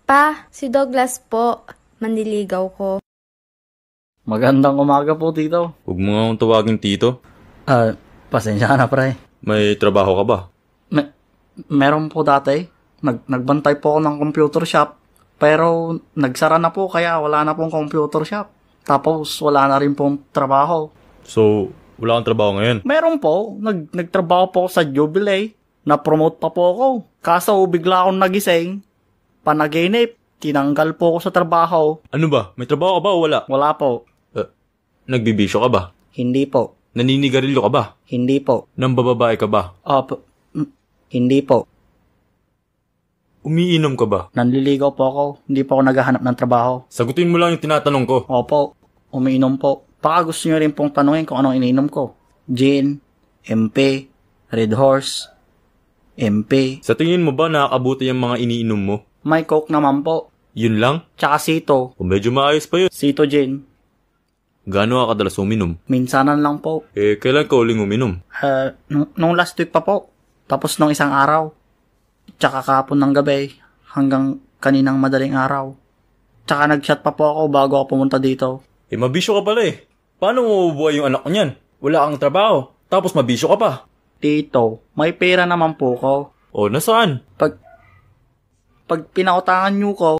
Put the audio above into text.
Pa, si Douglas po. Manliligaw ko. Magandang umaga po, tito. Huwag mo nga akong tawagin tito. Pasensya ka na, pre. May trabaho ka ba? Meron po dati. Nagbantay po ako ng computer shop. Pero nagsara na po kaya wala na pong computer shop. Tapos wala na rin pong trabaho. So, wala kang trabaho ngayon? Meron po. Nagtrabaho po ako sa Jubilee. Na-promote pa po ako. Kaso bigla akong nagising. Panaginip. Tinanggal po ako sa trabaho. Ano ba? May trabaho ka ba o wala? Wala po. Nagbibisyo ka ba? Hindi po. Naninigarilyo ka ba? Hindi po. Nambababae ka ba? Hindi po. Umiinom ka ba? Nanliligaw po ako. Hindi po ako naghahanap ng trabaho. Sagutin mo lang yung tinatanong ko. Opo. Umiinom po. Baka gusto nyo rin pong tanungin kung anong iniinom ko. Gin, MP, Red Horse, MP. Sa tingin mo ba nakakabuti yung mga iniinom mo? May Coke naman po. Yun lang? Tsaka Sito. O medyo maayos pa yun. Sito Gin. Gaano ka kadalas uminom? Minsanan lang po. Kailan ka uling uminom? Nung last week pa po. Tapos nung isang araw. Tsaka kahapon ng gabi. Hanggang kaninang madaling araw. Tsaka nag-chat pa po ako bago ako pumunta dito. Mabisyo ka pala eh. Paano mo mabubuhay yung anak ko niyan? Wala kang trabaho. Tapos mabisyo ka pa. Tito, may pera naman po ko. O nasaan? Pag pinautangan nyo ko,